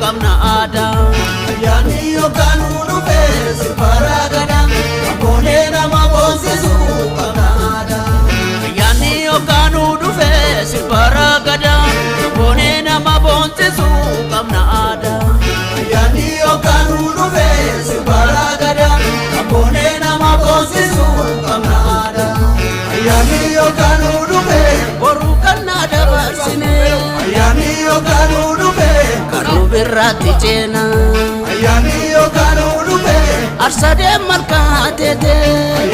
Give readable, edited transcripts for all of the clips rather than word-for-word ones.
kamna ada Yani yokanu fesi paragada Abone nama bonsisu kamada Yani yokanu fesi paragada Abone nama bonsisu kamna ada Yani yokanu fesi paragada Abone nama bonsisu kamada Yani yokanu boru kanada basine Yani yokanu kanu birrati cena Yani yokanu arsade markatete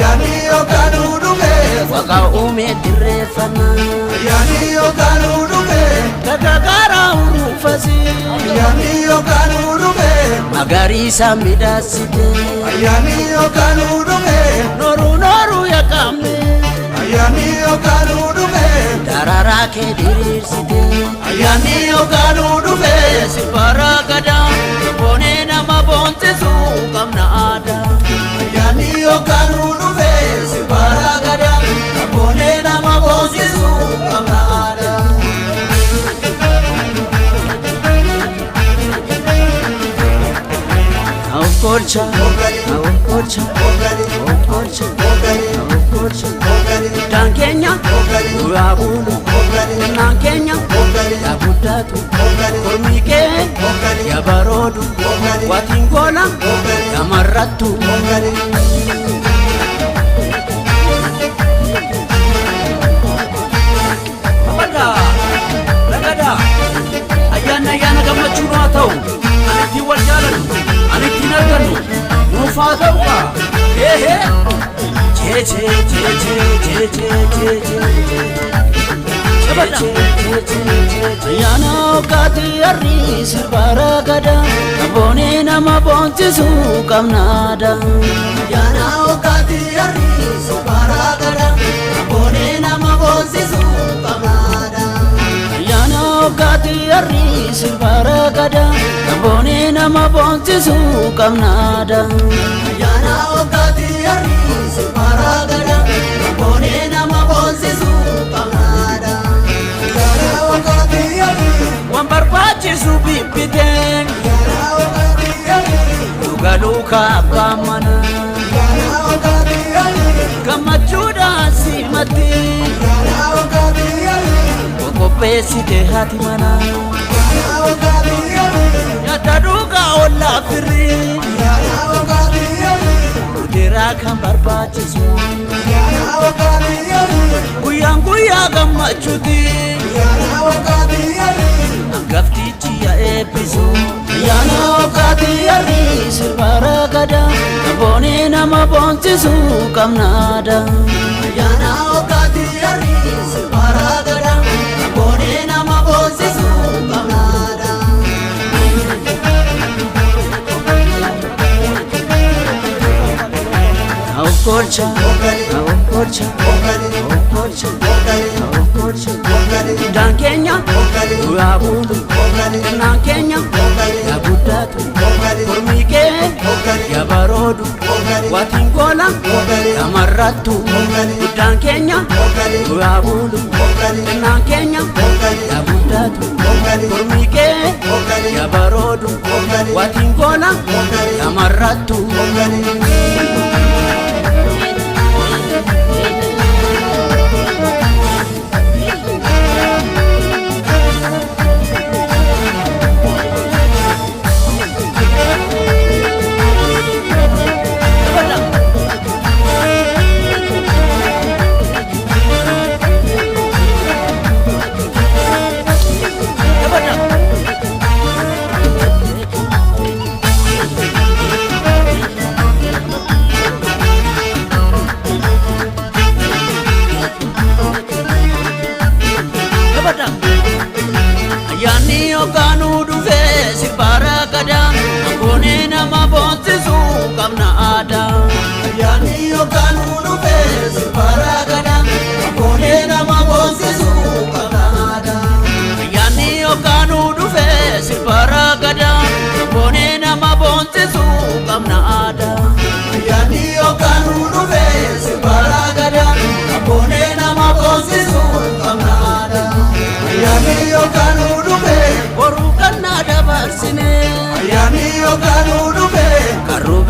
Yani yokanu waga ume direfana Yani yokanu kagagara urufasi Yani yokanu magari samidasite Yani yokanu noru yakame Yani yokanu darara ke dirirsite Yani yokanu siparagada bone nama bontesu kamna ada Yani yokanu siparagada Abone nama bonsisu kamada aukorcha Dankenya Urabulu Nankenya Yabutatu Kormike Yabarodu Watingola Yamaratu Lagada Ayana gamachunu atau Aniti waljalan Aniti naganu Mufadauka Hehe Yana kati arri sirbaragada Abone nama bonsisu kamnada Yana kati arri sirbaragada Abone nama bonsisu kamada Yana kati arri sirbaragada Abone nama bonsisu kamnada Yana kati arri sirbaragada Abone nama bonsisu kamada Yana kati arri Wambarbachisu bibiten Yana kati arri Lugaluka abamana Yana kati arri Kamachuda simati Yana kati arri Kokopesite hatimana Yana kati arri Yataduka olla firi Yana kati arri Udira kan barbachisu Yana kati arri Guya gamachuti Yana kati arri Angaftichi ya episu Yana wakati arri sirbaragada Abone nama bonsisu kamnada Yana kati arri sirbaragada Abone nama bonsisu kamada Aukorcha Dankenya Urabulu Nankenya Yabutatu Kormike Yabarodu Watingola Yamaratu Dankenya Urabulu Nankenya Yabutatu Kormike Yabarodu Watingola Yamaratu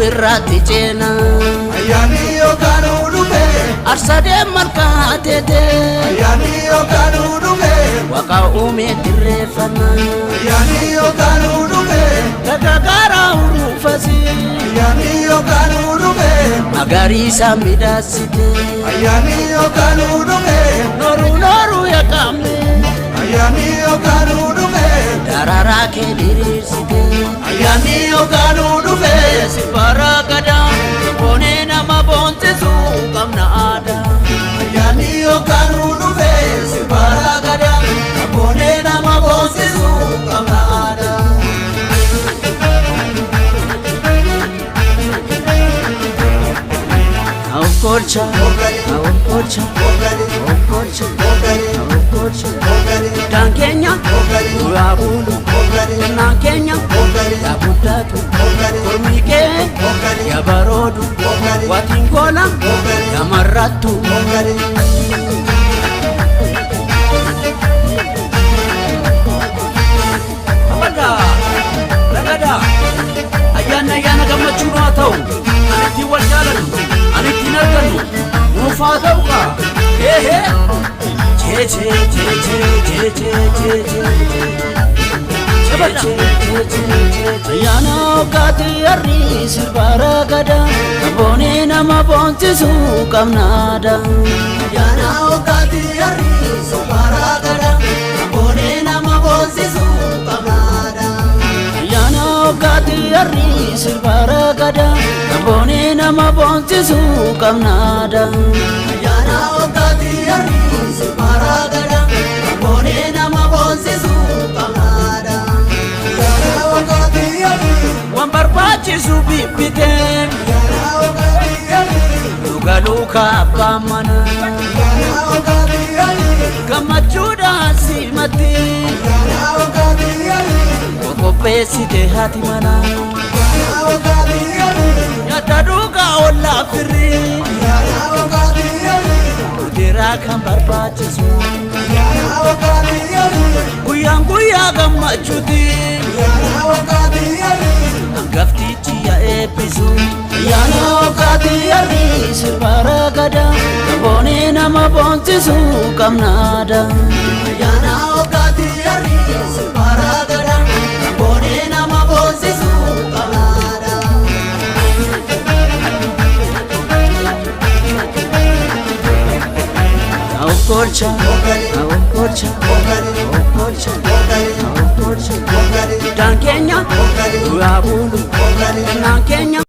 birraatti ceena ayyaanni yookaan dhufe arsadee malkaa teete ayyaanni yookaan dhufe waaqa uumee dirreeffanna ayyaanni yookaan dhufe gagagaraa urufasi ayyaanni yookaan dhufe magariisa midhaasite ayyaanni yookaan dhufe nooru yaqaame ayyaanni yookaan dhufe dararaa kee diriirsite ayyaanni yookaan dhufe sibara gadaa boonee nama boonsisu qabna aadaa ayyaanni yookaan dhufe sibara gadaa boonee nama boonsisu qabna aadaa. Okolcha, okolcha, okolcha, okolcha. Dan Kenya, Urabulu, Dan Kenya, Yabutatu, Kormike, Yabarodu, Watingola, Yamaratu. Abada, Lagada, Ayana gamachuru atau, anti waljalan. Aniti naganu mufadauka ehe che ayana okati arri sibara gada kabone nama bonsisu kamnada ayana okati arri sibara gada kabone nama bonsisu kamnada ayana okati arri sibara gada kabone nama bonsisu kamnada ayana okati arri sibara gada kabone nama bonsisu kamnada ayana okati arri wan barbaachisu bibbite ayana okati arri lugaluka abbamana ayana okati arri gammachuudhaan simatti ayana okati arri qopheessite haati mana ayana okati arri nyaata dhugaa ollaa firri ayana okati arri udeeraa kan barbaachisu ayana okati arri guyyaan guyyaa gammachuuti ayana okati arri hangaftichi yaa eebbisu ayyaana okati arri sibara gada kaboonee nama boonsisu qabnaada ayana okati arri sibara gada kabone nama bonsisu kamnada okolcha okolcha okolcha okolcha Dan Kenya Urabulu Dan Kenya